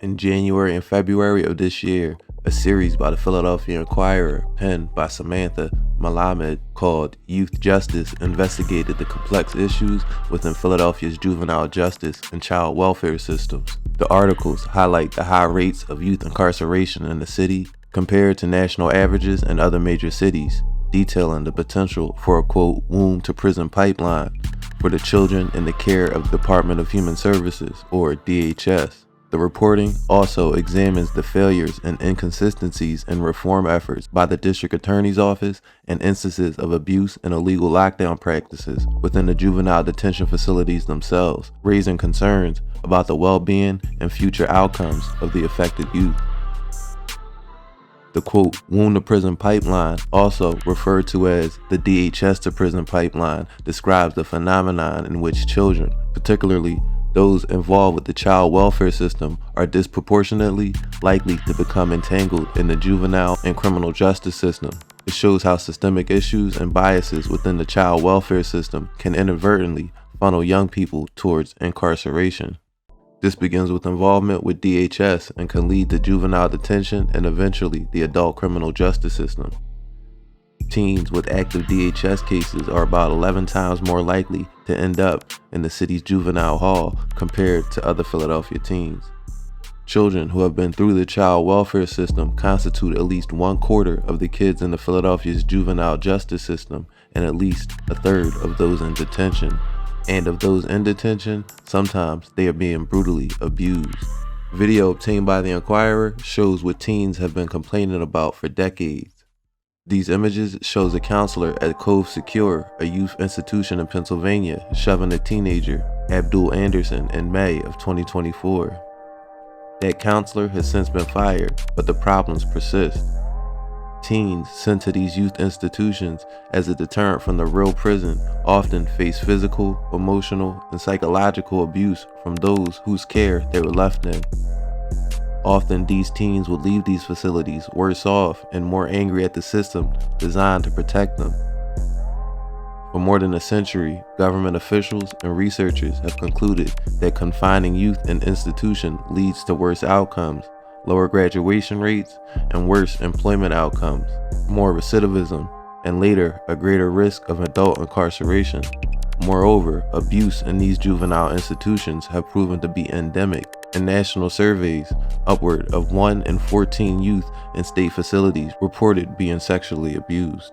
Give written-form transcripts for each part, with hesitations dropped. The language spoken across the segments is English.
In January and February of this year, a series by the Philadelphia Inquirer, penned by Samantha Malamed, called Youth Justice, investigated the complex issues within Philadelphia's juvenile justice and child welfare systems. The articles highlight the high rates of youth incarceration in the city compared to national averages in other major cities, detailing the potential for a, quote, womb-to-prison pipeline for the children in the care of the Department of Human Services, or DHS. The reporting also examines the failures and inconsistencies in reform efforts by the District Attorney's Office and instances of abuse and illegal lockdown practices within the juvenile detention facilities themselves, raising concerns about the well-being and future outcomes of the affected youth. The quote, womb-to-prison pipeline, also referred to as the DHS to prison pipeline, describes the phenomenon in which children, particularly those involved with the child welfare system, are disproportionately likely to become entangled in the juvenile and criminal justice system. It shows how systemic issues and biases within the child welfare system can inadvertently funnel young people towards incarceration. This begins with involvement with DHS and can lead to juvenile detention and eventually the adult criminal justice system. Teens with active DHS cases are about 11 times more likely to end up in the city's juvenile hall compared to other Philadelphia teens. Children who have been through the child welfare system constitute at least 1/4 of the kids in the Philadelphia's juvenile justice system and at least 1/3 of those in detention. And of those in detention, sometimes they are being brutally abused. Video obtained by the Inquirer shows what teens have been complaining about for decades. These images shows a counselor at Cove Secure, a youth institution in Pennsylvania, shoving a teenager, Abdul Anderson, in May of 2024. That counselor has since been fired, but the problems persist. Teens sent to these youth institutions as a deterrent from the real prison often face physical, emotional, and psychological abuse from those whose care they were left in. Often these teens would leave these facilities worse off and more angry at the system designed to protect them. For more than a century, government officials and researchers have concluded that confining youth in institutions leads to worse outcomes, lower graduation rates, and worse employment outcomes, more recidivism, and later a greater risk of adult incarceration. Moreover, abuse in these juvenile institutions have proven to be endemic. In national surveys, upward of 1 in 14 youth in state facilities reported being sexually abused.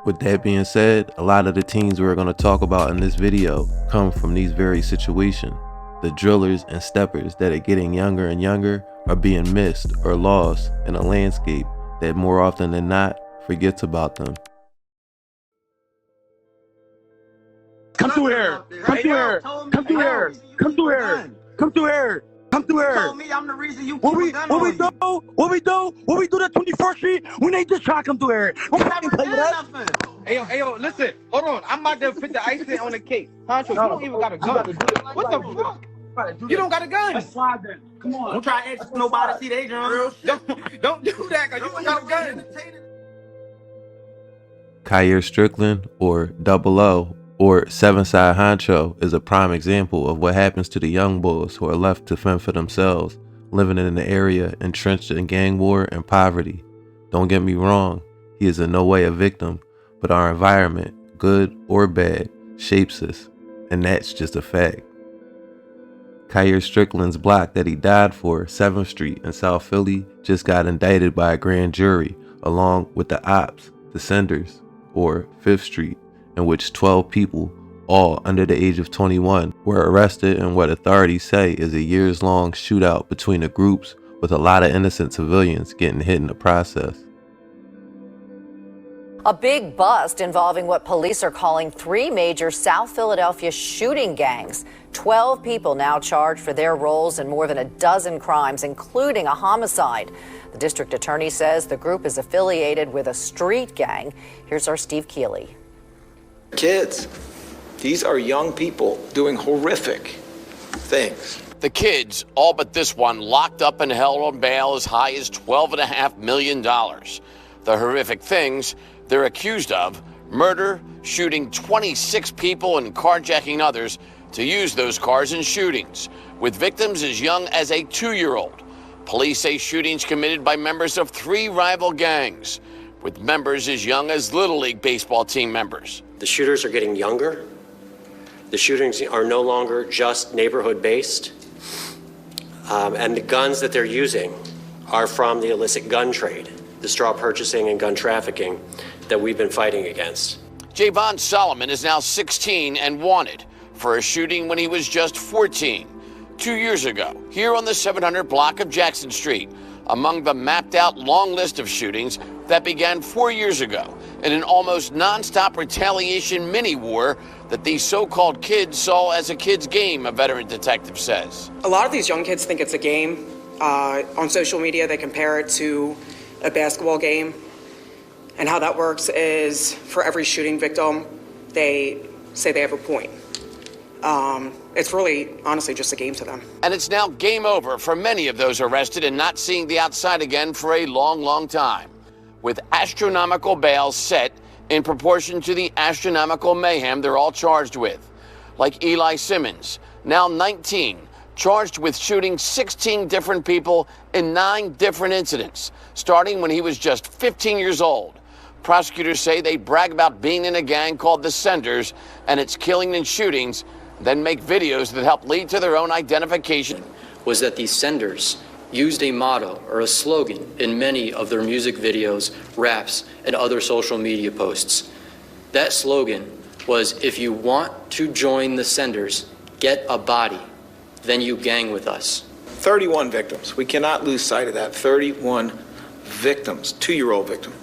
With that being said, a lot of the teens we're going to talk about in this video come from these very situations. The drillers and steppers that are getting younger and younger are being missed or lost in a landscape that more often than not forgets about them. Come through here. Come through here. Come through here. Come through here. Come through here. Come through here. Told me I'm the reason you What we do? That 24th Street? We need this try come through here. Don't fucking play with us. Hey yo, listen. Hold on. I'm about to put the icing on the cake. Honcho, you don't even got a gun. What the fuck? You don't got a gun. Let's slide then. Come on. Don't try to ask nobody to see they drum. Don't do that, cause you don't got a gun. Kyer Strickland, or Double O, or Seven Side Honcho, is a prime example of what happens to the young boys who are left to fend for themselves, living in an area entrenched in gang war and poverty. Don't get me wrong, he is in no way a victim, but our environment, good or bad, shapes us, and that's just a fact. Kyer Strickland's block that he died for, 7th Street in South Philly, just got indicted by a grand jury, along with the Ops, the Senders, or 5th Street, in which 12 people, all under the age of 21, were arrested in what authorities say is a years-long shootout between the groups, with a lot of innocent civilians getting hit in the process. A big bust involving what police are calling 3 major South Philadelphia shooting gangs. 12 people now charged for their roles in more than a dozen crimes, including a homicide. The district attorney says the group is affiliated with a street gang. Here's our STVPhilly. Kids, these are young people doing horrific things. The kids, all but this one, locked up and held on bail as high as $12.5 million. The horrific things they're accused of: murder, shooting 26 people, and carjacking others to use those cars in shootings, with victims as young as a 2-year-old. Police say shootings committed by members of 3 rival gangs, with members as young as Little League baseball team members. The shooters are getting younger. The shootings are no longer just neighborhood-based. And the guns that they're using are from the illicit gun trade, the straw purchasing and gun trafficking that we've been fighting against. Javon Solomon is now 16 and wanted for a shooting when he was just 14, 2 years ago, here on the 700 block of Jackson Street, among the mapped-out long list of shootings that began 4 years ago in an almost nonstop retaliation mini-war that these so-called kids saw as a kid's game, a veteran detective says. A lot of these young kids think it's a game. On social media, they compare it to a basketball game. And how that works is for every shooting victim, they say they have a point. It's really, honestly, just a game to them. And it's now game over for many of those arrested and not seeing the outside again for a long, long time, with astronomical bails set in proportion to the astronomical mayhem they're all charged with. Like Eli Simmons, now 19, charged with shooting 16 different people in 9 different incidents, starting when he was just 15 years old. Prosecutors say they brag about being in a gang called the Senders and its killing and shootings, then make videos that help lead to their own identification. Was that these Senders used a motto or a slogan in many of their music videos, raps, and other social media posts. That slogan was, if you want to join the Senders, get a body, then you gang with us. 31 victims. We cannot lose sight of that. 31 victims, 2-year-old victim.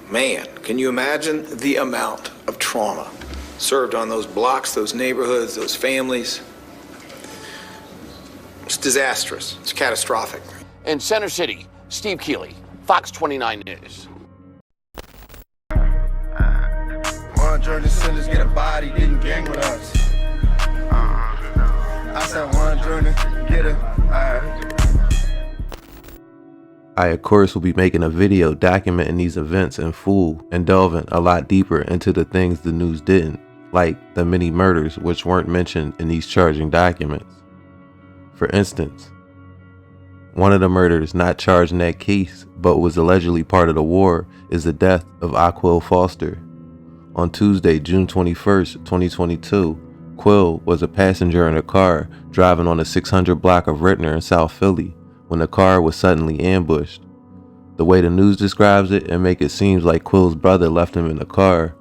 Man, can you imagine the amount of trauma served on those blocks, those neighborhoods, those families? It's disastrous. It's catastrophic. In Center City, Steve Keeley, Fox 29 News. One journey senders get a body, didn't gang with us. I said one journey, get a I, of course, will be making a video documenting these events in full and delving a lot deeper into the things the news didn't, like the many murders which weren't mentioned in these charging documents. For instance, one of the murders not charged in that case but was allegedly part of the war is the death of Aquill Foster. On Tuesday, June 21st, 2022, Quill was a passenger in a car driving on the 600 block of Rittner in South Philly when the car was suddenly ambushed. The way the news describes it, it makes it seem like Quill's brother left him in the car.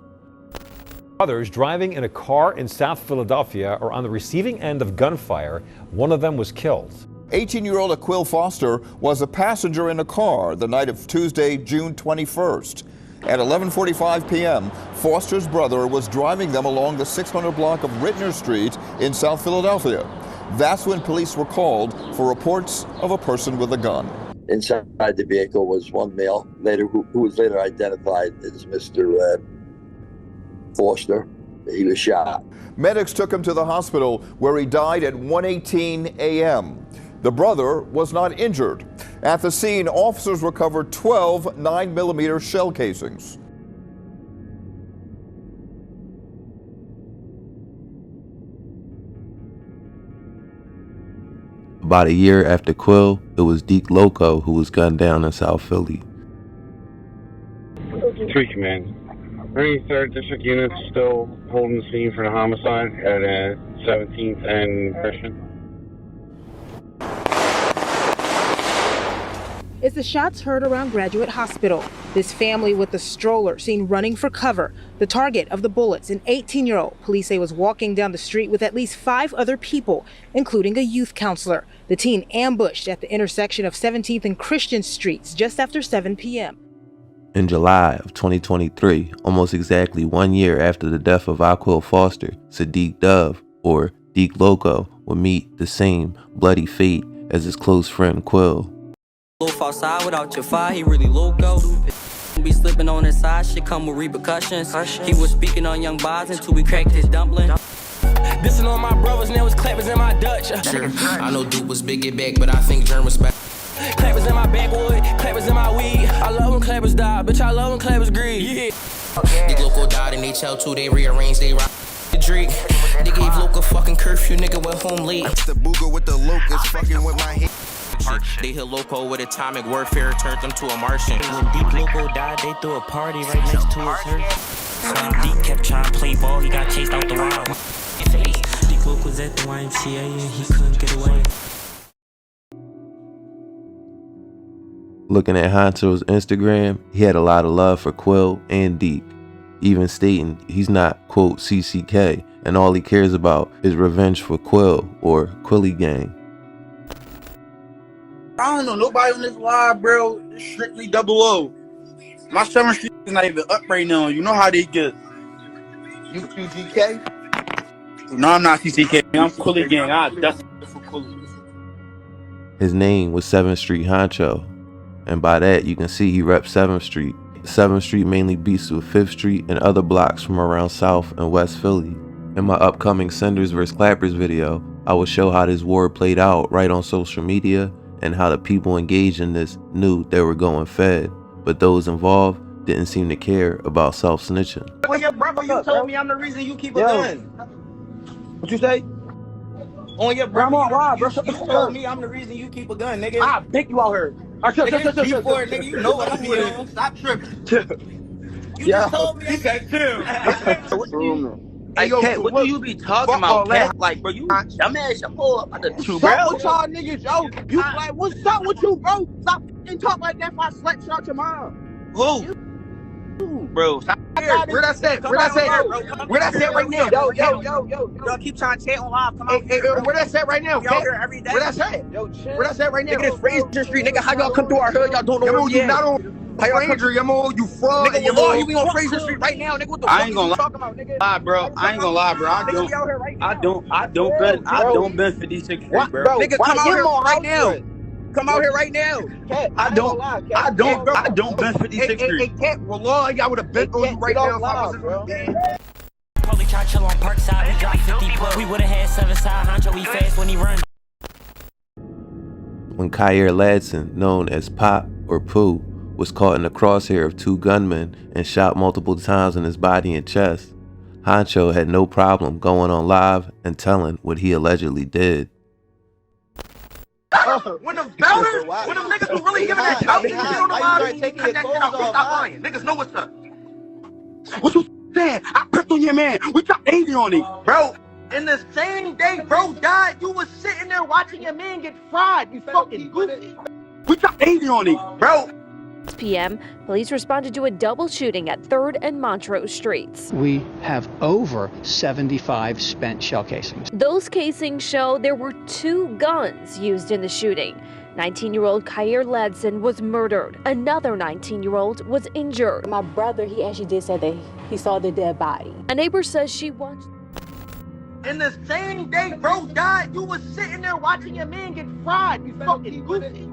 Others driving in a car in South Philadelphia are on the receiving end of gunfire. One of them was killed. 18-year-old Aquill Foster was a passenger in a car the night of Tuesday, June 21st. At 11:45 p.m., Foster's brother was driving them along the 600 block of Rittner Street in South Philadelphia. That's when police were called for reports of a person with a gun. Inside the vehicle was one male, who was later identified as Mr. Foster. He was shot. Medics took him to the hospital where he died at 1:18 a.m. The brother was not injured. At the scene, officers recovered 12 9mm shell casings. About a year after Quill, it was Deke Loco who was gunned down in South Philly. 3 Command. 33rd District units still holding the scene for the homicide at 17th and Christian. It's the shots heard around Graduate Hospital. This family with the stroller seen running for cover. The target of the bullets, an 18-year-old, police say was walking down the street with at least 5 other people, including a youth counselor. The teen ambushed at the intersection of 17th and Christian Streets just after 7 p.m. In July of 2023, almost exactly 1 year after the death of Aquill Foster, Sadiq Dove, or Deke Loco, would meet the same bloody fate as his close friend Quill. Outside without your fire, he really loco. Be slipping on his side, shit come with repercussions. He was speaking on young boys until we cracked his dumpling. Dissing on my brothers, now it's Klapperz in my Dutch. I know Duke was big get back, but I think Germ was back. Klapperz in my backwood, Klapperz in my weed. I love when Klapperz die, bitch, I love when Klapperz greed. Yeah. The local died and they tell two, they rearranged, they rock the drink. They gave local fucking curfew, nigga went home late. The booger with the locust fucking with my head. They hit local with atomic warfare, turned them to a Martian. When Deep Loco died, they threw a party right next to his hearse. So Deep kept trying to play ball, he got chased out the wild. Deep Loco was at the YMCA and he couldn't get away. Looking at Honcho's Instagram, he had a lot of love for Quill and Deep, even stating he's not, quote, CCK, and all he cares about is revenge for Quill or Quilly Gang. I don't know nobody on this live, bro. It's strictly 00. My 7th Street is not even up right now. You know how they get. You QGK? No, I'm not CCK. I'm Quilly Gang. That's for Quilly. His name was 7th Street Honcho, and by that you can see he reps 7th Street. 7th Street mainly beats with 5th Street and other blocks from around South and West Philly. In my upcoming Cinders vs. Klapperz video, I will show how this war played out right on social media and how the people engaged in this knew they were going fed, but those involved didn't seem to care about self-snitching. Well, your brother, you told me I'm the reason you keep a gun. What you say? On your brother, bro. You told me I'm the reason you keep a gun, nigga. I pick you out here. Nigga, you know what I'm doing. Stop tripping. You just told me. He said chill. Hey, yo, what do you be talking about, Cat? Like, bro, you dumbass, your whole about the two, bro. What's up with y'all niggas, yo? You like, what's up with you, bro? Stop fucking talk like that if I slap shot your mom. Who? Bro, stop. Where that at? Where that at? Where that at right now? Yo, keep trying to chat on live. Come on. Hey, where that at right now? Y'all here every day. Where that at? Yo, chill. Where that at right now? Nigga, this Fraser Street, nigga. How y'all come through our hood? Y'all don't know where we at. Not on Fraser, I'm on you fraud. Nigga, you be on Fraser Street right now, nigga. What the fuck you talking about, nigga? I ain't gonna lie, bro. I don't been 56 Street, bro. Nigga, come out here right now. Come out here right now. I don't been 56 Street. Well, I would have been on you right now if I wasn't bro. Probably try to chill on Parkside, we dropped 50 we would've had 7 side, Honcho, we fast when he run. When Kyer Ladson, known as Pop or Pooh, was caught in the crosshair of 2 gunmen and shot multiple times in his body and chest, Honcho had no problem going on live and telling what he allegedly did. When them niggas who really giving that out, you don't know how to take that shit out. Stop lying. Niggas know what's up. What you saying? I prepped on your man. We dropped 80 on him. Bro, in the same day bro died, you was sitting there watching your man get fried. You fucking goofy. We dropped 80 on him, bro. 6 p.m., police responded to a double shooting at 3rd and Montrose Streets. We have over 75 spent shell casings. Those casings show there were 2 guns used in the shooting. 19-year-old Kyer Ladson was murdered. Another 19-year-old was injured. My brother, he actually did say that he saw the dead body. A neighbor says she watched. In the same day bro died, you was sitting there watching your man get fried. You fucking goofy.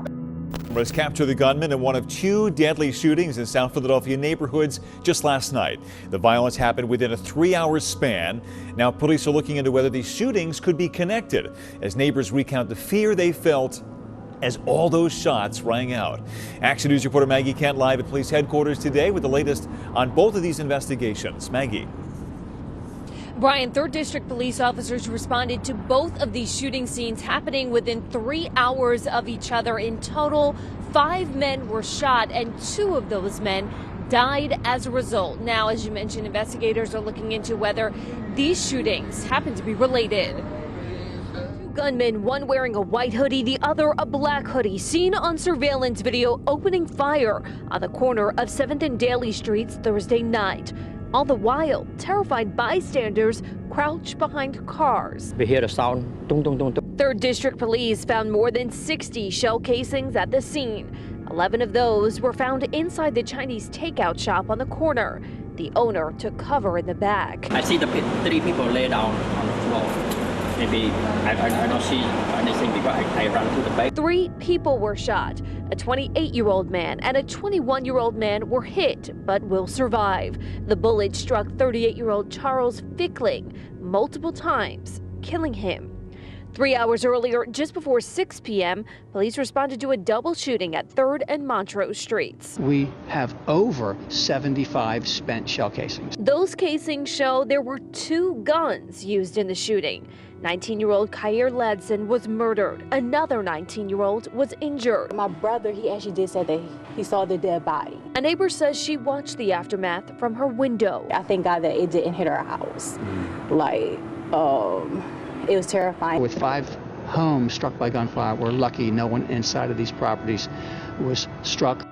Cameras captured the gunman in one of 2 deadly shootings in South Philadelphia neighborhoods just last night. The violence happened within a 3-hour span. Now police are looking into whether these shootings could be connected as neighbors recount the fear they felt as all those shots rang out. Action News reporter Maggie Kent live at police headquarters today with the latest on both of these investigations. Maggie. Brian, 3rd District police officers responded to both of these shooting scenes happening within 3 hours of each other. In total, 5 men were shot and 2 of those men died as a result. Now, as you mentioned, investigators are looking into whether these shootings happen to be related. 2 gunmen, one wearing a white hoodie, the other a black hoodie, seen on surveillance video opening fire on the corner of 7th and Daly Streets Thursday night. All the while, terrified bystanders crouch behind cars. We hear the sound. Dun, dun, dun, dun. 3rd District Police found more than 60 shell casings at the scene. 11 of those were found inside the Chinese takeout shop on the corner. The owner took cover in the back. I see the 3 people lay down on the floor. Maybe I don't see anything because I ran to the back. 3 people were shot. A 28-year-old man and a 21-year-old man were hit, but will survive. The bullet struck 38-year-old Charles Fickling multiple times, killing him. 3 hours earlier, just before 6 p.m., police responded to a double shooting at 3rd and Montrose Streets. We have over 75 spent shell casings. Those casings show there were 2 guns used in the shooting. 19-year-old Kyer Ledson was murdered. Another 19-year-old was injured. My brother, he actually did say that he saw the dead body. A neighbor says she watched the aftermath from her window. I thank God that it didn't hit our house. Like, it was terrifying. With 5 homes struck by gunfire, we're lucky no one inside of these properties was struck.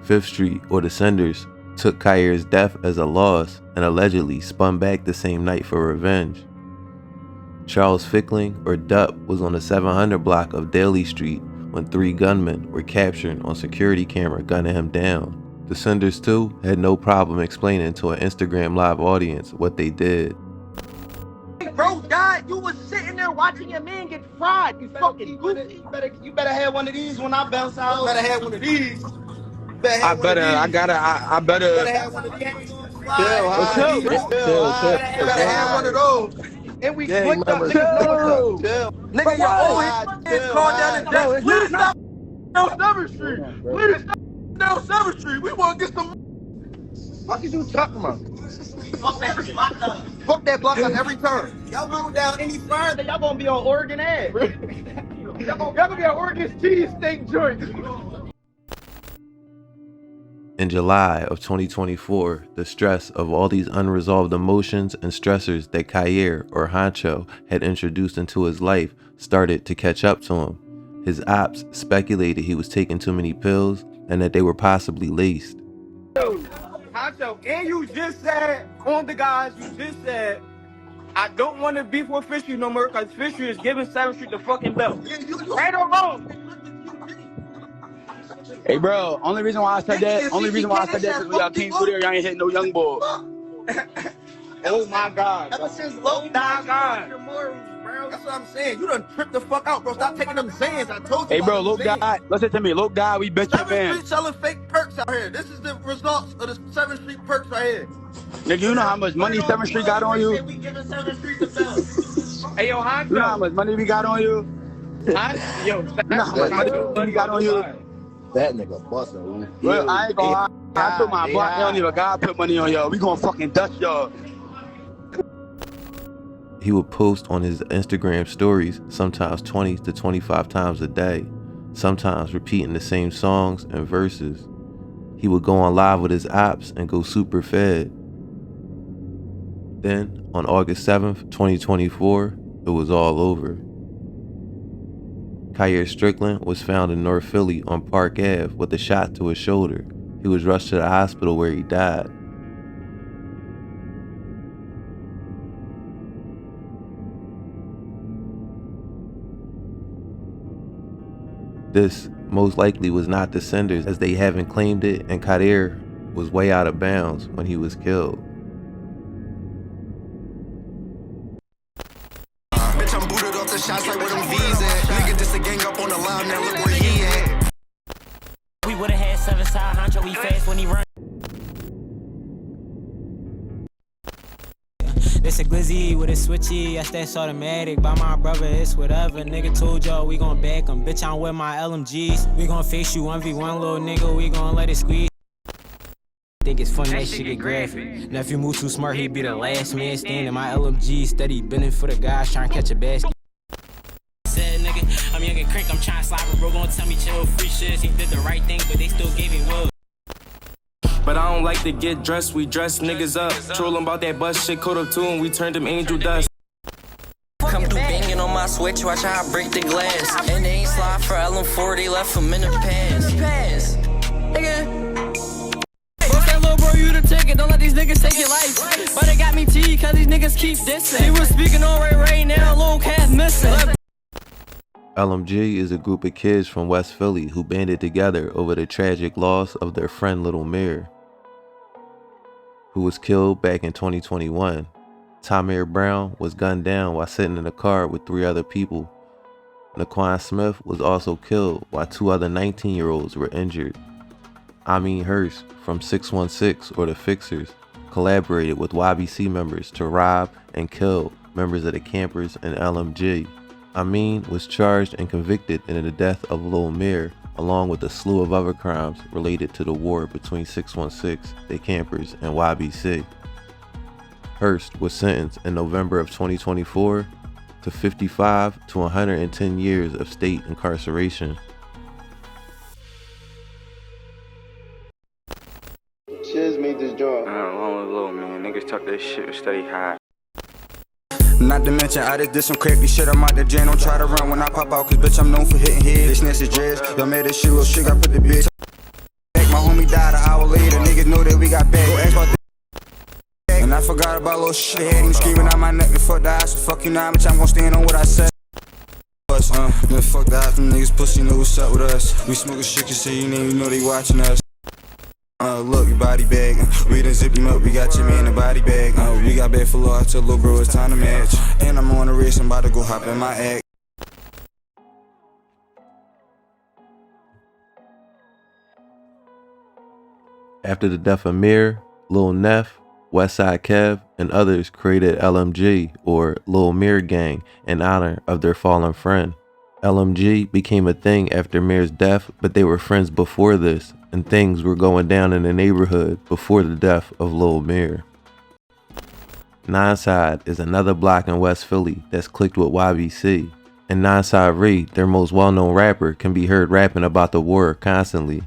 5th Street, or the Senders, took Kyer's death as a loss and allegedly spun back the same night for revenge. Charles Fickling, or Dup, was on the 700 block of Daly Street when 3 gunmen were captured on security camera gunning him down. The Senders, too, had no problem explaining to an Instagram live audience what they did. Bro, God, you was sitting there watching your man get fried. You fucking goofy. You better have one of these when I bounce out. You better have one of these. I better have one of these. Chill. You better have one of those. And we clicked up. Nigga, your old head called down the deck. Please stop down 7th Street. Please stop down 7th Street. We want to get some. What you talking about? Fuck that block on every turn. Y'all go down any further, y'all gonna be on Oregon Ave. Y'all gonna be on Oregon's cheese steak joint. In July of 2024, the stress of all these unresolved emotions and stressors that Kyer, or Honcho, had introduced into his life started to catch up to him. His ops speculated he was taking too many pills and that they were possibly laced. Honcho, and you just said, on the guys, you just said, I don't want to beef with Fishery no more because Fishery is giving 7th Street the fucking belt. Right or wrong? Hey, bro, only reason why I said that is because when y'all came through there, y'all ain't hitting no young boy. Oh my God. Ever since low down, bro, that's what I'm saying. You done tripped the fuck out, bro. Stop taking them Zans. I told you. Hey, bro, look, guy, listen to me. Look, guy, we bet you, man. 7th Street selling fake perks out here. This is the results of the 7th Street perks right here. Nigga, you know how much money 7th Street got on you? We giving 7th Street the belt. Hey, yo, Honcho. You know how much money we got on you? You know how much money we got on you? That nigga bustin'. Well, I ain't gonna lie. I told my block, they don't even gotta put money on y'all. We gonna fucking dust y'all. He would post on his Instagram stories sometimes 20 to 25 times a day, sometimes repeating the same songs and verses. He would go on live with his ops and go super fed. Then, on August 7th, 2024, it was all over. Kyer Strickland was found in North Philly on Park Ave with a shot to his shoulder. He was rushed to the hospital where he died. This most likely was not the Senders, as they haven't claimed it, and Kyer was way out of bounds when he was killed. Bitch, I'm booted off the shots like where them V's at. Nigga, just a gang up on the line, now look where he at. We would've had 7 side Honcho, we fast when he run. It's a glizzy with a switchy, that's automatic. By my brother, it's whatever. Nigga told y'all we gon' back him. Bitch, I'm with my LMGs. We gon' face you 1v1, little nigga, we gon' let it squeeze. Think it's funny, that shit get graphic. Now if you move too smart, he be the last man standing. My LMG steady bending for the guys, trying to catch a basket. Said nigga, I'm young and crank, I'm trying to slide, but bro gon' tell me chill, free shit. He did the right thing, but they still gave him wood. But I don't like to get dressed, we dress niggas up. Trolling about that bus shit, code up to him, we turned them angel dust. Come through banging on my switch, watch how I break the glass. And they ain't slide for LM4, they left him in the past. Nigga. Bust that little bro, you the ticket, don't let these niggas take your life. But they got me T, cause these niggas keep dissing. He was speaking on right now, little cat missing. LMG is a group of kids from West Philly who banded together over the tragic loss of their friend Little Mir, who was killed back in 2021. Tamir Brown was gunned down while sitting in a car with 3 other people. Naquan Smith was also killed while 2 other 19-year-olds were injured. Amin Hurst from 616 or the Fixers collaborated with YBC members to rob and kill members of the Campers and LMG. Amin was charged and convicted in the death of Lil Mir, along with a slew of other crimes related to the war between 616, the Campers, and YBC. Hurst was sentenced in November of 2024 to 55 to 110 years of state incarceration. Shiz made this job. Along with Lil, man. Niggas talk that shit steady high. Not to mention, I just did some crazy shit. I'm out the jam. Don't try to run when I pop out, cause bitch, I'm known for hitting head. This snitch is dress. Y'all made this shit little shit. I put the bitch back. My homie died an hour later. Niggas know that we got back. Go ask about the and I forgot about little shit. They had him screaming out my neck. And fuck the eyes. So fuck you now, bitch. I'm gon' stand on what I said. Man, fuck the eyes. Them niggas pussy know what's up with us. We smoking shit, you say you name, you know they watching us. Look, your body bag. We done zip him up, we got your man in the body bag. We got bad for law, I tell little bro it's time to match. And I'm on the race, I'm about to go hop in my act. After the death of Mir, Lil Neff, Westside Kev, and others created LMG, or Lil Mir Gang, in honor of their fallen friend. LMG became a thing after Mir's death, but they were friends before this, and things were going down in the neighborhood before the death of Lil Mir. Ninthside is another block in West Philly that's clicked with YBC, and Ninthside Reed, their most well-known rapper, can be heard rapping about the war constantly.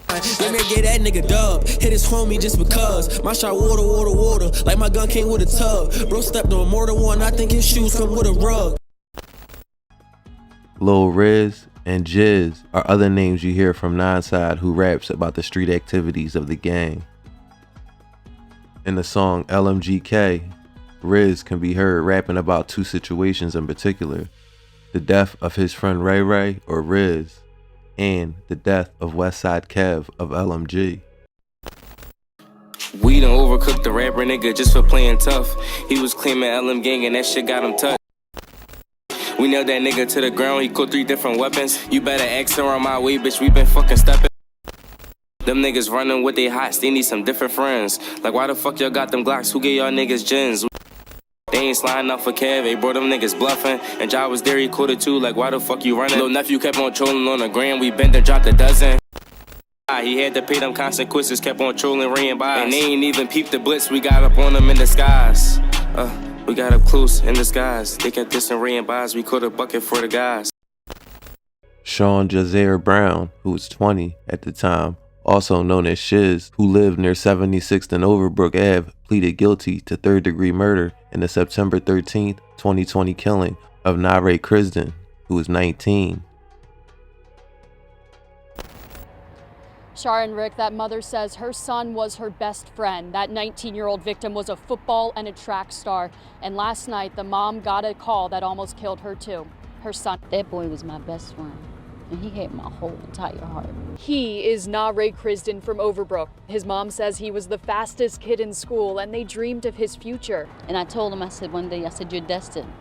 Let me get that nigga dub. Hit his homie just because. My shot water. Like my gun came with a tub. Bro stepped on more than one. I think his shoes come with a rug. Lil Riz and Jizz are other names you hear from Ninthside who raps about the street activities of the gang. In the song LMGK, Riz can be heard rapping about two situations in particular: the death of his friend Ray Ray, or Riz, and the death of Westside Kev of LMG. We done overcooked the rapper nigga just for playing tough. He was claiming LM gang and that shit got him touched. We nailed that nigga to the ground, he caught 3 different weapons. You better ask around my way, bitch, we been fucking stepping. Them niggas running with they hots, they need some different friends. Like why the fuck y'all got them Glocks, who gave y'all niggas gins? They ain't sliding up for Kev, they brought them niggas bluffing. And Ja was there, he caught it too, like why the fuck you running? Little nephew kept on trolling on the gram, we bent and dropped a dozen. He had to pay them consequences, kept on trolling, ran by. And they ain't even peeped the blitz, we got up on them in the skies. We got up close in disguise. They kept dissing Ray and Boz, we caught a bucket for the guys. Sean Jazair Brown, who was 20 at the time, also known as Shiz, who lived near 76th and Overbrook Ave, pleaded guilty to third-degree murder in the September 13th, 2020 killing of Nare Crisden, who was 19. Shar and Rick, that mother says her son was her best friend. That 19-year-old victim was a football and a track star. And last night, the mom got a call that almost killed her too. Her son. That boy was my best friend, and he had my whole entire heart. He is Nare Crisden from Overbrook. His mom says he was the fastest kid in school, and they dreamed of his future. And I told him, I said one day, I said, you're destined.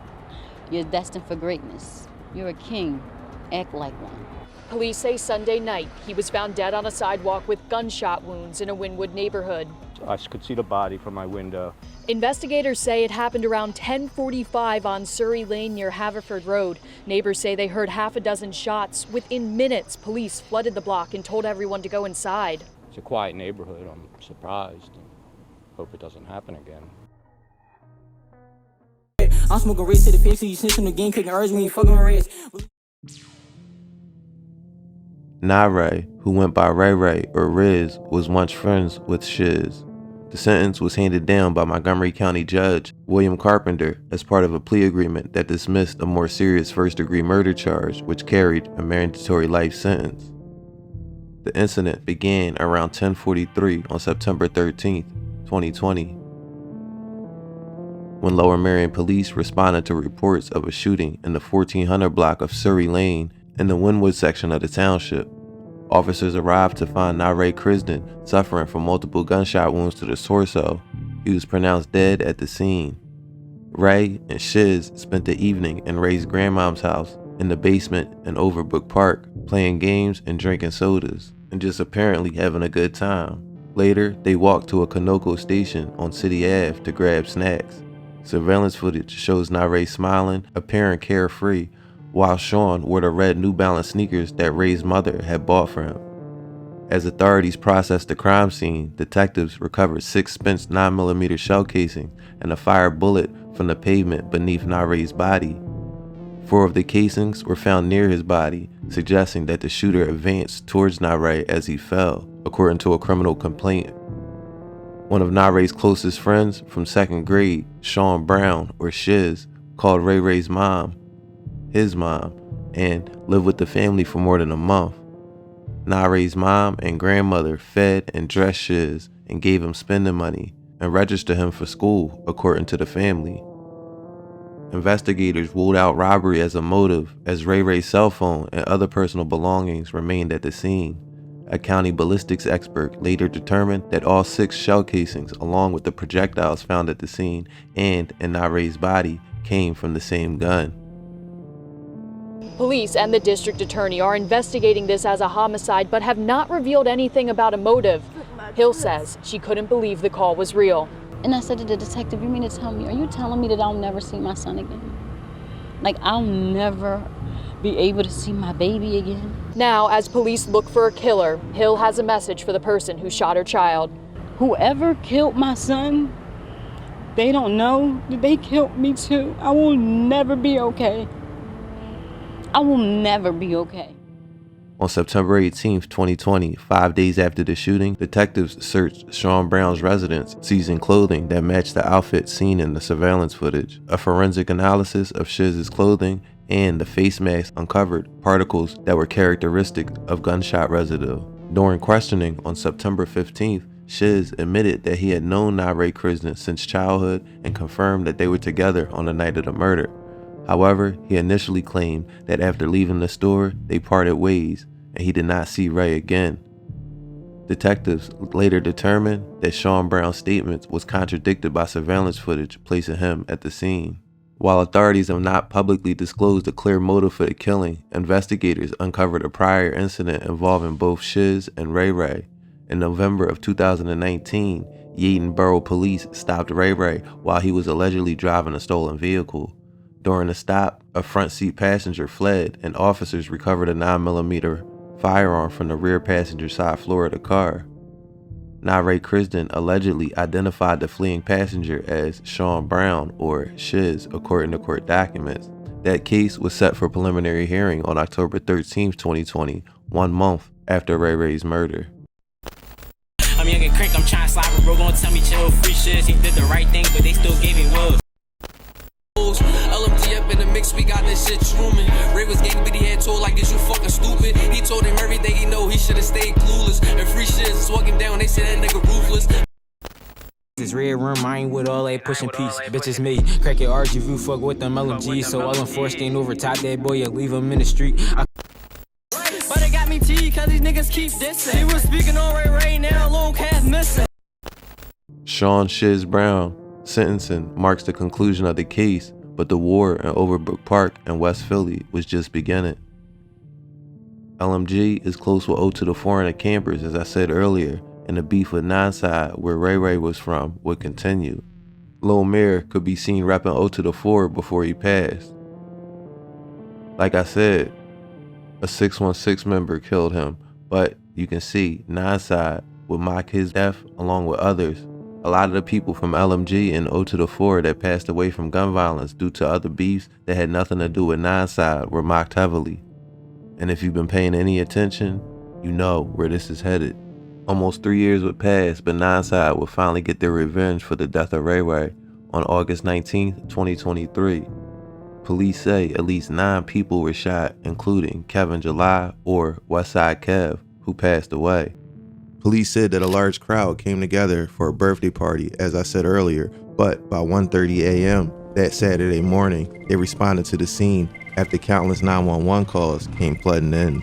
You're destined for greatness. You're a king. Act like one. Police say Sunday night he was found dead on a sidewalk with gunshot wounds in a Wynwood neighborhood. I could see the body from my window. Investigators say it happened around 10:45 on Surrey Lane near Haverford Road. Neighbors say they heard half a dozen shots. Within minutes, police flooded the block and told everyone to go inside. It's a quiet neighborhood. I'm surprised and hope it doesn't happen again. I'm smoking race to the face, so you snitch on the game, kicking urge when you fucking race. Nare, who went by Ray Ray or Riz, was once friends with Shiz. The sentence was handed down by Montgomery County Judge William Carpenter as part of a plea agreement that dismissed a more serious first-degree murder charge, which carried a mandatory life sentence. The incident began around 10:43 on September 13, 2020, when Lower Merion police responded to reports of a shooting in the 1400 block of Surrey Lane in the Wynwood section of the township. Officers arrived to find Nare Crisden suffering from multiple gunshot wounds to the torso. He was pronounced dead at the scene. Ray and Shiz spent the evening in Ray's grandmom's house in the basement in Overbrook Park, playing games and drinking sodas, and just apparently having a good time. Later, they walked to a Conoco station on City Ave to grab snacks. Surveillance footage shows Nare smiling, appearing carefree, while Sean wore the red New Balance sneakers that Ray's mother had bought for him. As authorities processed the crime scene, detectives recovered 6 spent 9mm shell casings and a fired bullet from the pavement beneath Nare's body. 4 of the casings were found near his body, suggesting that the shooter advanced towards Nare as he fell, according to a criminal complaint. One of Nare's closest friends from 2nd grade, Sean Brown, or Shiz, called Ray Ray's mom his mom and lived with the family for more than a month. Nare's mom and grandmother fed and dressed Shiz and gave him spending money and registered him for school, according to the family. Investigators ruled out robbery as a motive as Ray Ray's cell phone and other personal belongings remained at the scene. A county ballistics expert later determined that all 6 shell casings, along with the projectiles found at the scene and in Nare's body, came from the same gun. Police and the district attorney are investigating this as a homicide but have not revealed anything about a motive. Hill says she couldn't believe the call was real. And I said to the detective, you mean to tell me, are you telling me that I'll never see my son again? Like, I'll never be able to see my baby again? Now, as police look for a killer, Hill has a message for the person who shot her child. Whoever killed my son, they don't know that they killed me too. I will never be okay. I will never be okay. On September 18, 2020, 5 days after the shooting, detectives searched Sean Brown's residence, seizing clothing that matched the outfit seen in the surveillance footage. A forensic analysis of Shiz's clothing and the face mask uncovered particles that were characteristic of gunshot residue. During questioning on September 15th, Shiz admitted that he had known Nare Krishnan since childhood and confirmed that they were together on the night of the murder. However, he initially claimed that after leaving the store, they parted ways and he did not see Ray again. Detectives later determined that Sean Brown's statements was contradicted by surveillance footage placing him at the scene. While authorities have not publicly disclosed a clear motive for the killing, investigators uncovered a prior incident involving both Shiz and Ray Ray. In November of 2019, Yeadon Borough Police stopped Ray Ray while he was allegedly driving a stolen vehicle. During the stop, a front seat passenger fled and officers recovered a 9mm firearm from the rear passenger side floor of the car. Nare Krishnan allegedly identified the fleeing passenger as Sean Brown, or Shiz, according to court documents. That case was set for preliminary hearing on October 13, 2020, 1 month after Ray Ray's murder. I'm young and crank, I'm trying to slide, but bro gon' tell me chill, free shit. He did the right thing, but they still gave me wolves. LMG up in the mix, we got this shit Truman. Ray was gang, but he had told like, is you fucking stupid? He told him everything he know, he should've stayed clueless. And free shit is walking down, they say that nigga ruthless. This red room, I ain't with all that pushing piece. Bitch, it's me. Crack your RGV, fuck with them LMG. So all enforced ain't over top that boy, you leave him in the street. But they got me T, cause these niggas keep dissing. He was speaking on Ray now, little cat missing. Sean Shiz Brown sentencing marks the conclusion of the case, but the war in Overbrook Park in West Philly was just beginning. LMG is close with 0 to the 4 and the campers, as I said earlier, and the beef with Nonside, where Ray Ray was from, would continue. Lil Mayor could be seen repping 0 to the 4 before he passed. Like I said, a 616 member killed him, but you can see Nonside would mock his death along with others. A lot of the people from LMG and 0 to the 4 that passed away from gun violence due to other beefs that had nothing to do with Nonside were mocked heavily. And if you've been paying any attention, you know where this is headed. Almost 3 years would pass, but Nonside would finally get their revenge for the death of Ray Ray on August 19, 2023. Police say at least 9 people were shot, including Kevin July, or Westside Kev, who passed away. Police said that a large crowd came together for a birthday party, as I said earlier, but by 1:30 a.m. that Saturday morning, they responded to the scene after countless 911 calls came flooding in.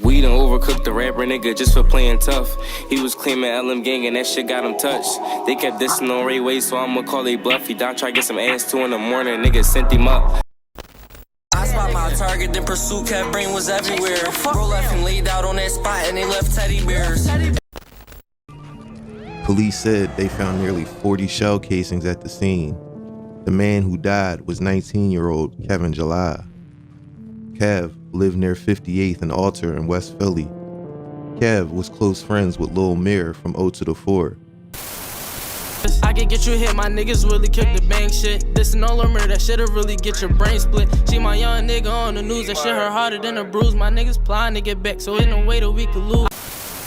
We done overcooked the rapper nigga just for playing tough. He was claiming LM gang and that shit got him touched. They kept dissing on Ray Way, so I'ma call they bluff. He down try to get some ass 2 in the morning, nigga sent him up. I spot my target, then pursuit kept brain was everywhere. Bro left him laid out on that spot and they left teddy bears. Police said they found nearly 40 shell casings at the scene. The man who died was 19-year-old Kevin July. Kev lived near 58th and Alter in West Philly. Kev was close friends with Lil Mir from 0 to the 4. I can get you hit, my niggas really kick the bank shit. This and all of that shit'll really get your brain split. See my young nigga on the news, that shit hurt harder than a bruise. My niggas plotting to get back, so ain't no way that we could lose.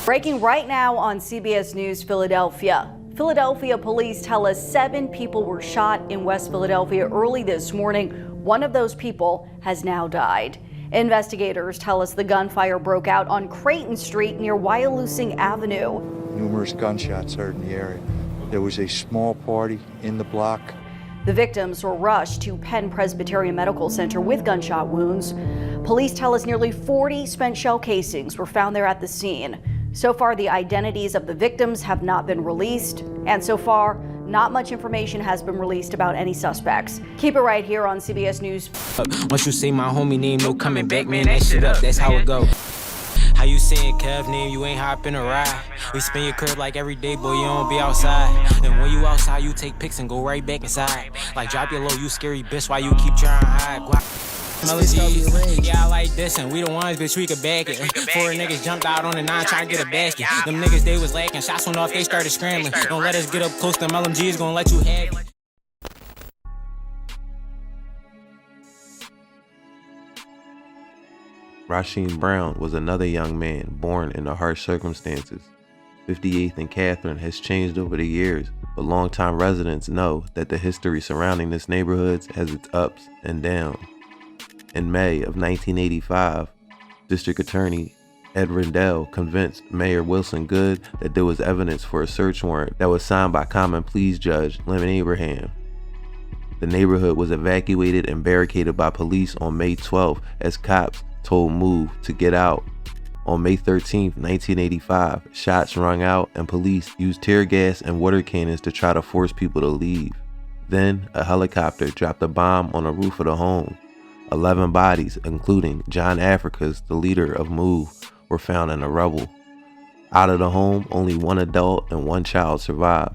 Breaking right now on CBS News Philadelphia. Philadelphia police tell us 7 people were shot in West Philadelphia early this morning. One of those people has now died. Investigators tell us the gunfire broke out on Creighton Street near Wyalusing Avenue. Numerous gunshots heard in the area. There was a small party in the block. The victims were rushed to Penn Presbyterian Medical Center with gunshot wounds. Police tell us nearly 40 spent shell casings were found there at the scene. So far, the identities of the victims have not been released, and so far, not much information has been released about any suspects. Keep it right here on CBS News. Once you say my homie name, no coming back, man, that shit up, that's how it go. How you saying Kev name, you ain't hopping a ride. We spin your crib like every day, boy, you don't be outside. And when you outside, you take pics and go right back inside. Like drop your low, you scary bitch, why you keep trying to hide? Melodies. Yeah, I like this, and we the ones, bitch, we could back it. 4 niggas jumped out on the 9 trying to get a basket. Them niggas, they was lacking, shots went off, they started scrambling. Don't let us get up close, them LMGs gonna let you have it. Rasheem Brown was another young man born in harsh circumstances. 58th and Catherine has changed over the years, but longtime residents know that the history surrounding this neighborhood has its ups and downs. In May of 1985, District Attorney Ed Rendell convinced Mayor Wilson Goode that there was evidence for a search warrant that was signed by Common Pleas Judge Lemon Abraham. The neighborhood was evacuated and barricaded by police on May 12th as cops told Move to get out. On May 13, 1985, shots rung out and police used tear gas and water cannons to try to force people to leave. Then, a helicopter dropped a bomb on the roof of the home. 11 bodies, including John Africa's, the leader of Move, were found in the rubble. Out of the home, only 1 adult and 1 child survived.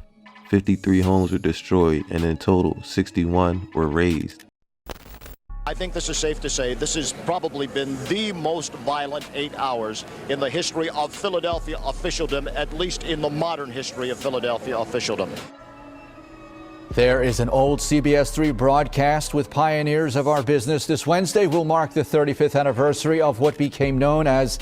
53 homes were destroyed, and in total, 61 were razed. I think this is safe to say this has probably been the most violent 8 hours in the history of Philadelphia officialdom, at least in the modern history of Philadelphia officialdom. There is an old CBS 3 broadcast with pioneers of our business. This Wednesday will mark the 35th anniversary of what became known as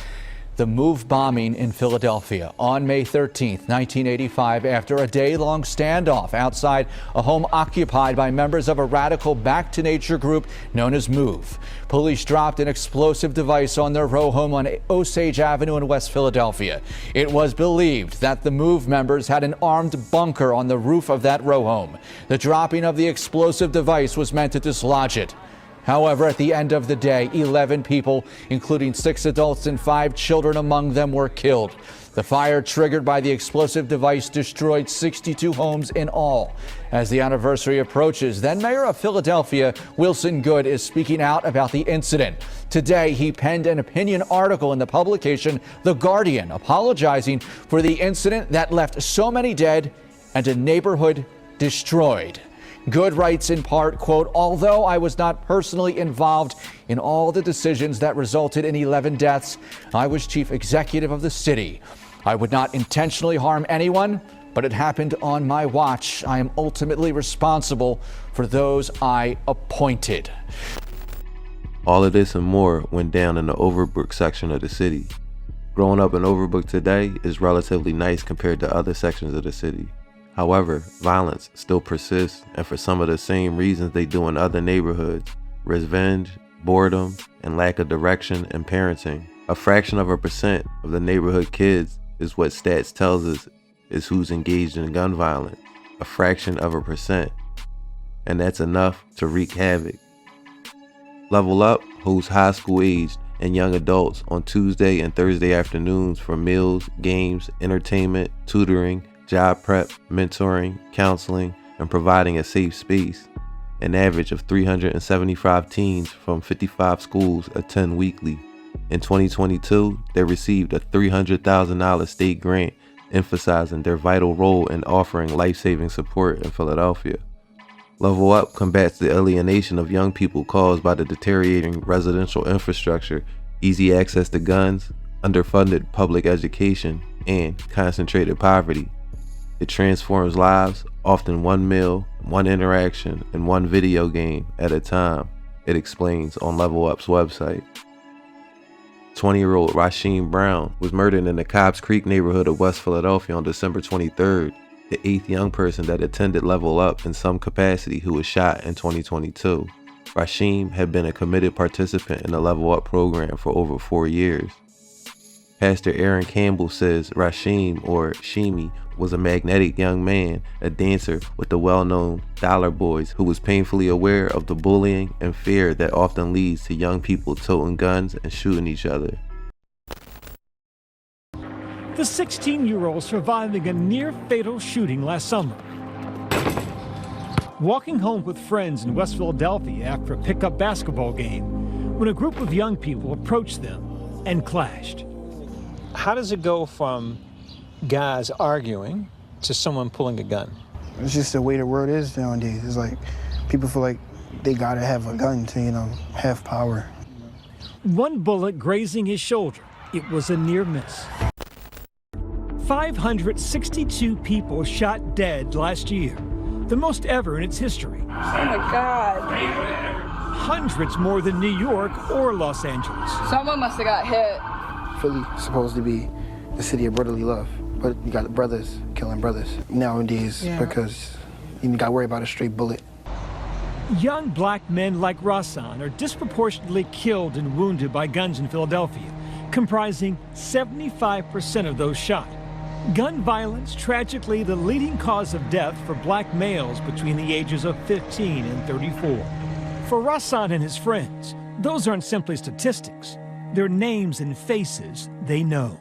the Move bombing in Philadelphia on May 13th, 1985, after a day-long standoff outside a home occupied by members of a radical back-to-nature group known as Move. Police dropped an explosive device on their row home on Osage Avenue in West Philadelphia. It was believed that the Move members had an armed bunker on the roof of that row home. The dropping of the explosive device was meant to dislodge it. However, at the end of the day, 11 people, including 6 adults and 5 children among them, were killed. The fire triggered by the explosive device destroyed 62 homes in all. As the anniversary approaches, then Mayor of Philadelphia, Wilson Goode, is speaking out about the incident. Today, he penned an opinion article in the publication The Guardian, apologizing for the incident that left so many dead and a neighborhood destroyed. Goode writes in part, quote, "Although I was not personally involved in all the decisions that resulted in 11 deaths, I was chief executive of the city. I would not intentionally harm anyone, but it happened on my watch. I am ultimately responsible for those I appointed." All of this and more went down in the Overbrook section of the city. Growing up in Overbrook today is relatively nice compared to other sections of the city. However, violence still persists, and for some of the same reasons they do in other neighborhoods: revenge, boredom, and lack of direction and parenting. A fraction of a percent of the neighborhood kids is what stats tells us is who's engaged in gun violence. A fraction of a percent. And that's enough to wreak havoc. Level Up hosts high school aged and young adults on Tuesday and Thursday afternoons for meals, games, entertainment, tutoring, job prep, mentoring, counseling, and providing a safe space. An average of 375 teens from 55 schools attend weekly. In 2022, they received a $300,000 state grant emphasizing their vital role in offering life-saving support in Philadelphia. Level Up combats the alienation of young people caused by the deteriorating residential infrastructure, easy access to guns, underfunded public education, and concentrated poverty. It transforms lives, often one meal, one interaction, and one video game at a time, it explains on Level Up's website. 20-year-old Sheem Brown was murdered in the Cobbs Creek neighborhood of West Philadelphia on December 23rd, the 8th young person that attended Level Up in some capacity who was shot in 2022. Sheem had been a committed participant in the Level Up program for over 4 years. Pastor Aaron Campbell says Sheem, or Sheemy, was a magnetic young man, a dancer with the well-known Dollar Boys, who was painfully aware of the bullying and fear that often leads to young people toting guns and shooting each other. The 16-year-old surviving a near-fatal shooting last summer. Walking home with friends in West Philadelphia after a pickup basketball game when a group of young people approached them and clashed. How does it go from guys arguing to someone pulling a gun? It's just the way the world is nowadays. It's like people feel like they gotta have a gun to, have power. One bullet grazing his shoulder. It was a near miss. 562 people shot dead last year, the most ever in its history. Oh my God. Hundreds more than New York or Los Angeles. Someone must have got hit. Philly supposed to be the city of brotherly love, but you got brothers killing brothers nowadays because you got to worry about a stray bullet. Young black men like Rassan are disproportionately killed and wounded by guns in Philadelphia, comprising 75% of those shot. Gun violence, tragically the leading cause of death for black males between the ages of 15 and 34. For Rassan and his friends, those aren't simply statistics. They're names and faces they know.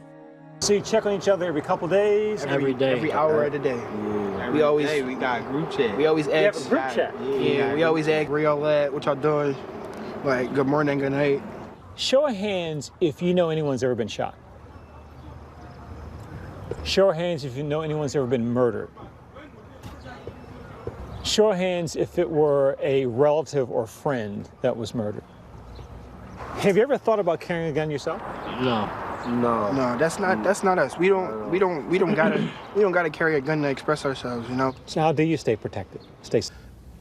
So you check on each other every couple days? Every day. Every hour of the day. Yeah. We got a group chat. We always ask. You have a group chat? Yeah, we always ask where y'all at, what y'all doing. Like, good morning, good night. Show of hands if you know anyone's ever been shot. Show of hands if you know anyone's ever been murdered. Show of hands if it were a relative or friend that was murdered. Have you ever thought about carrying a gun yourself? No, that's not us. We don't gotta carry a gun to express ourselves, So how do you stay protected? Stay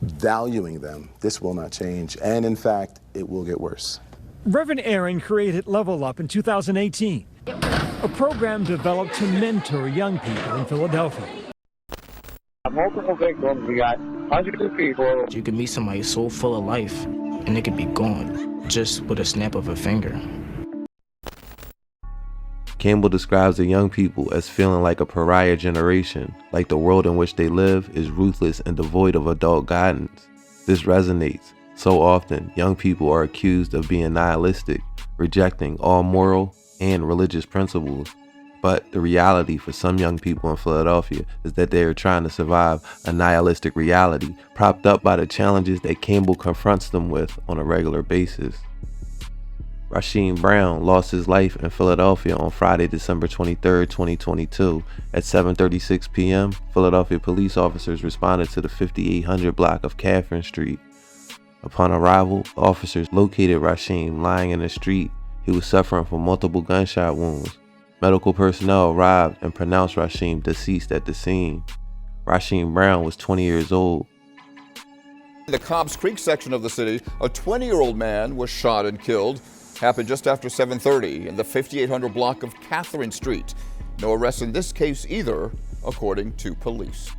valuing them. This will not change, and in fact, it will get worse. Reverend Aaron created Level Up in 2018, a program developed to mentor young people in Philadelphia. Multiple victims, we got hundreds of people. You could meet somebody so full of life, and it could be gone, just with a snap of a finger. Campbell describes the young people as feeling like a pariah generation, like the world in which they live is ruthless and devoid of adult guidance. This resonates. So often, young people are accused of being nihilistic, rejecting all moral and religious principles. But the reality for some young people in Philadelphia is that they are trying to survive a nihilistic reality propped up by the challenges that Campbell confronts them with on a regular basis. Sheem Brown lost his life in Philadelphia on Friday, December 23, 2022. At 7:36 p.m., Philadelphia police officers responded to the 5800 block of Catherine Street. Upon arrival, officers located Sheem lying in the street. He was suffering from multiple gunshot wounds. Medical personnel arrived and pronounced Sheem deceased at the scene. Sheem Brown was 20 years old. In the Cobbs Creek section of the city, a 20-year-old man was shot and killed. Happened just after 7:30 in the 5800 block of Catherine Street. No arrests in this case either, according to police.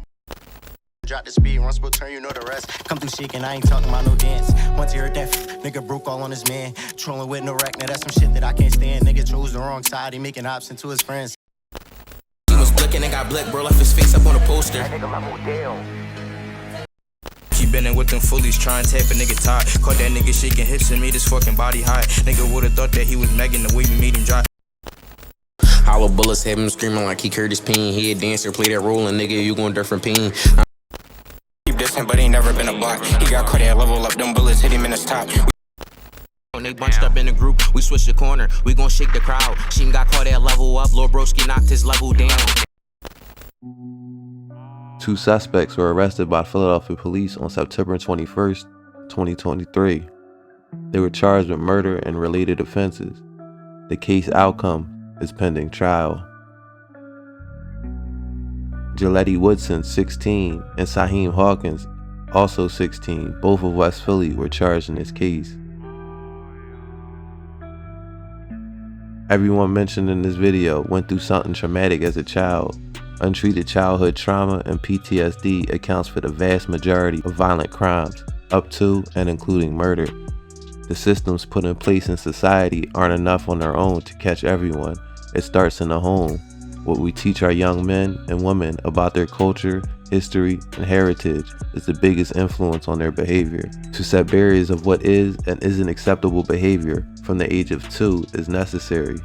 Drop the speed, one split turn, you know the rest. Come through shaking, I ain't talking about no dance. Once you heard that, nigga broke all on his man. Trolling with no rack, now that's some shit that I can't stand. Nigga chose the wrong side, he making options to his friends. He was blicking and got blick, bro, left his face up on a poster. That nigga level down. He been in with them fullies, trying to tap a nigga tight. Caught that nigga shaking hips and made his fucking body hot. Nigga would've thought that he was Megan the way we made him dry. Hollow bullets have him screaming like he Curtis Peen. He a dancer, play that role, and nigga, you gon' different peen. Keep dissing, but he never been a block. He got caught at Level Up, them bullets hit him in his top. When they bunched up in the group, we switched the corner. We gon' shake the crowd. Sheem got caught at Level Up, Lil Broski knocked his level down. 2 suspects were arrested by Philadelphia police on September 21st, 2023. They were charged with murder and related offenses. The case outcome is pending trial. Gillette Woodson, 16, and Saheem Hawkins, also 16, both of West Philly, were charged in this case. Everyone mentioned in this video went through something traumatic as a child. Untreated childhood trauma and PTSD accounts for the vast majority of violent crimes, up to and including murder. The systems put in place in society aren't enough on their own to catch everyone. It starts in the home. What we teach our young men and women about their culture, history, and heritage is the biggest influence on their behavior. To set barriers of what is and isn't acceptable behavior from the age of 2 is necessary.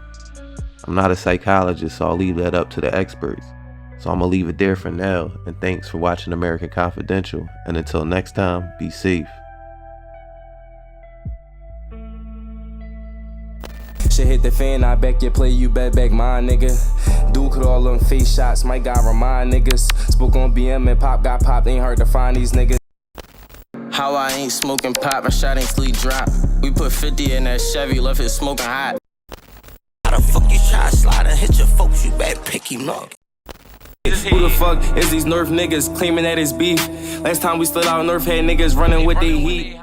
I'm not a psychologist, so I'll leave that up to the experts. So I'm gonna leave it there for now, and thanks for watching American Confidential, and until next time, be safe. Shit hit the fan, I back your play, you bet back mine, nigga. Dude could all them face shots, my guy remind niggas. Spoke on BM and Pop got popped, ain't hard to find these niggas. How I ain't smoking pop, my shot ain't sleep drop. We put 50 in that Chevy, left it smoking hot. How the fuck you try to slide and hit your folks, you better pick him up. Who the fuck is these Nerf niggas claiming that it's beef? Last time we stood out, Nerf had niggas running with their heat.